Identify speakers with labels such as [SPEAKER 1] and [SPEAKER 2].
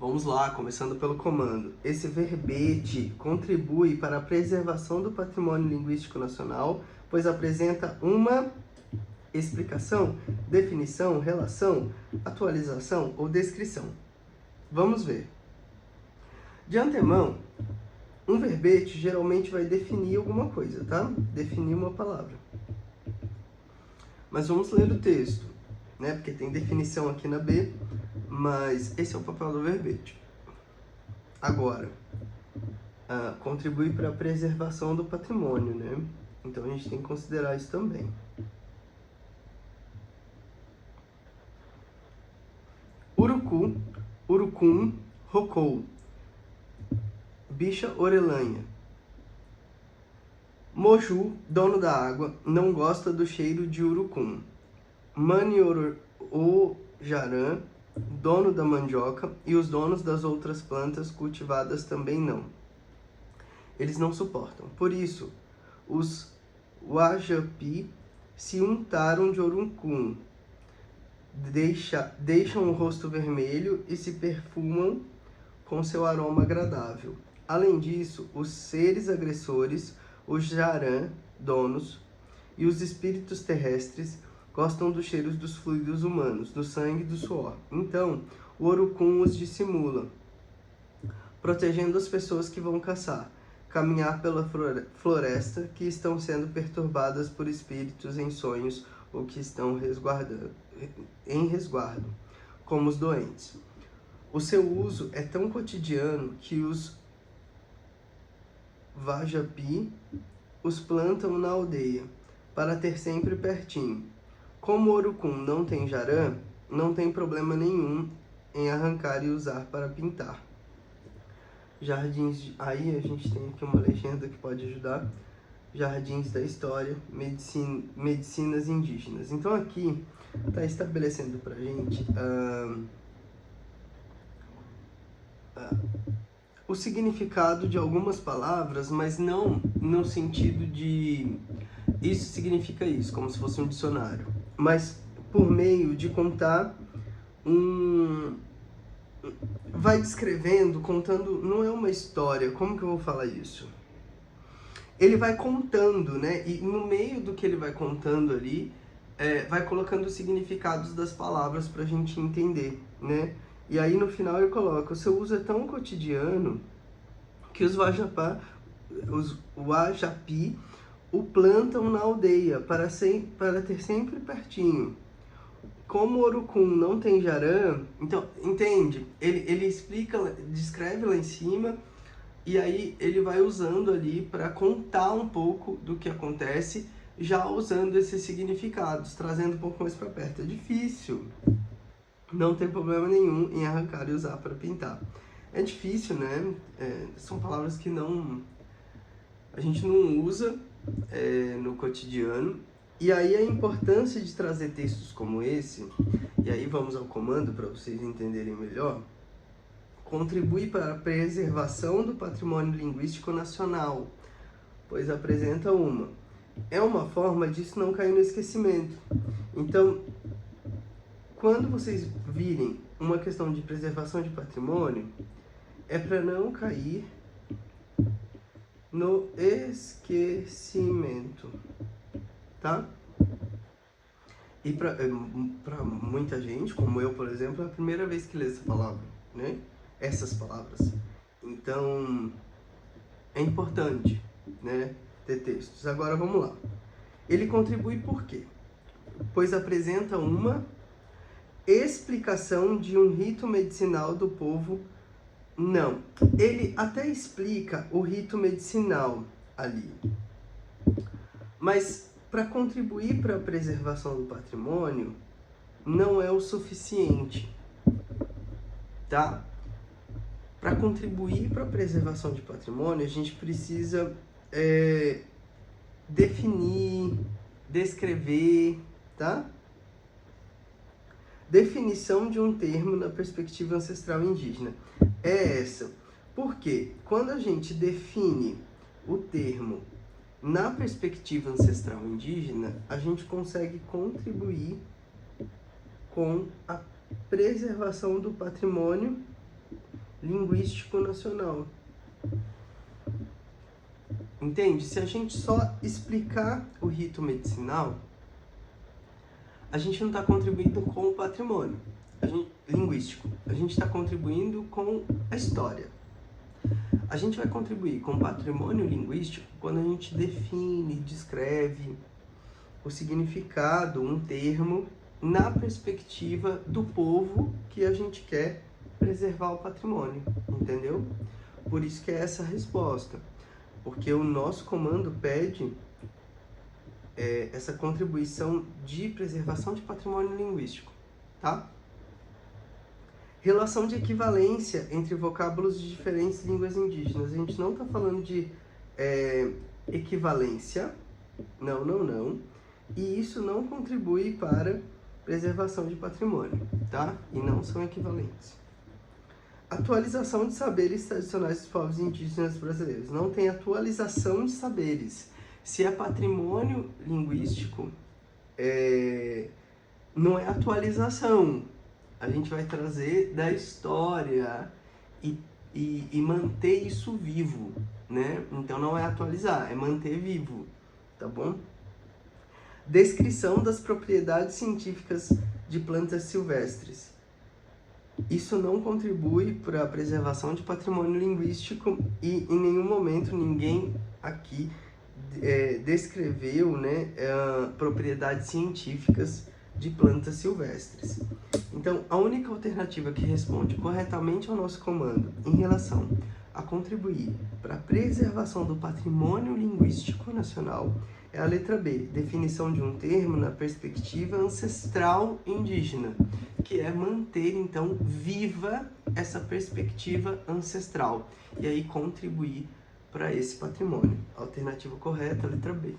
[SPEAKER 1] Vamos lá, começando pelo comando. Esse verbete contribui para a preservação do patrimônio linguístico nacional, pois apresenta uma explicação, definição, relação, atualização ou descrição. Vamos ver. De antemão, um verbete geralmente vai definir alguma coisa, tá? Definir uma palavra. Mas vamos ler o texto, né? Porque tem definição aqui na B, mas esse é o papel do verbete. Agora, contribui para a preservação do patrimônio, né? Então a gente tem que considerar isso também. Urucu, urucum, rocou. Bicha orelhanha. Moju, dono da água, não gosta do cheiro de urucum. Maniojarã, dono da mandioca, e os donos das outras plantas cultivadas também não. Eles não suportam. Por isso, os Wajapi se untaram de urucum, deixam o rosto vermelho e se perfumam com seu aroma agradável. Além disso, os seres agressores, os jarã, donos, e os espíritos terrestres gostam dos cheiros dos fluidos humanos, do sangue e do suor. Então, o urucum os dissimula, protegendo as pessoas que vão caçar, caminhar pela floresta, que estão sendo perturbadas por espíritos em sonhos ou que estão em resguardo, como os doentes. O seu uso é tão cotidiano que os Vajapi os plantam na aldeia, para ter sempre pertinho. Como o urucum não tem jarã, não tem problema nenhum em arrancar e usar para pintar. Jardins, aí a gente tem aqui uma legenda que pode ajudar. Jardins da História, Medicinas Indígenas. Então aqui está estabelecendo para a gente o significado de algumas palavras, mas não no sentido de isso significa isso, como se fosse um dicionário, mas por meio de contar vai descrevendo, contando, não é uma história, como que eu vou falar isso? Ele vai contando, né? E no meio do que ele vai contando ali, vai colocando os significados das palavras para a gente entender, né? E aí no final ele coloca, o seu uso é tão cotidiano que os Wajapi o plantam na aldeia para ter sempre pertinho. Como o urucum não tem jarã, então, entende? Ele explica, descreve lá em cima, e aí ele vai usando ali para contar um pouco do que acontece, já usando esses significados, trazendo um pouco mais para perto. É difícil, não tem problema nenhum em arrancar e usar para pintar. É difícil, né? São palavras que a gente não usa no cotidiano. E aí a importância de trazer textos como esse, e aí vamos ao comando para vocês entenderem melhor, contribui para a preservação do patrimônio linguístico nacional, pois apresenta é uma forma disso não cair no esquecimento. Então, quando vocês virem uma questão de preservação de patrimônio, é para não cair no esquecimento, tá? E para muita gente, como eu, por exemplo, é a primeira vez que lê essa palavra, né? Essas palavras. Então, é importante, né, ter textos. Agora vamos lá. Ele contribui por quê? Pois apresenta uma explicação de um rito medicinal do povo. Não, ele até explica o rito medicinal ali, mas para contribuir para a preservação do patrimônio não é o suficiente, tá? Para contribuir para a preservação de patrimônio, a gente precisa definir, descrever, tá? Definição de um termo na perspectiva ancestral indígena é essa. Porque quando a gente define o termo na perspectiva ancestral indígena, a gente consegue contribuir com a preservação do patrimônio linguístico nacional. Entende? Se a gente só explicar o rito medicinal, a gente não está contribuindo com o patrimônio linguístico. A gente está contribuindo com a história. A gente vai contribuir com o patrimônio linguístico quando a gente define, descreve o significado, um termo, na perspectiva do povo que a gente quer preservar o patrimônio, entendeu? Por isso que é essa a resposta. Porque o nosso comando pede essa contribuição de preservação de patrimônio linguístico, tá? Relação de equivalência entre vocábulos de diferentes línguas indígenas. A gente não está falando de equivalência, não. E isso não contribui para preservação de patrimônio, tá? E não são equivalentes. Atualização de saberes tradicionais dos povos indígenas brasileiros. Não tem atualização de saberes. Se é patrimônio linguístico, não é atualização. A gente vai trazer da história e manter isso vivo, né? Então não é atualizar, é manter vivo, tá bom? Descrição das propriedades científicas de plantas silvestres. Isso não contribui para a preservação de patrimônio linguístico e em nenhum momento ninguém aqui descreveu, né, propriedades científicas de plantas silvestres. Então, a única alternativa que responde corretamente ao nosso comando em relação a contribuir para a preservação do patrimônio linguístico nacional é a letra B, definição de um termo na perspectiva ancestral indígena, que é manter, então, viva essa perspectiva ancestral e aí contribuir para esse patrimônio. Alternativa correta, letra B.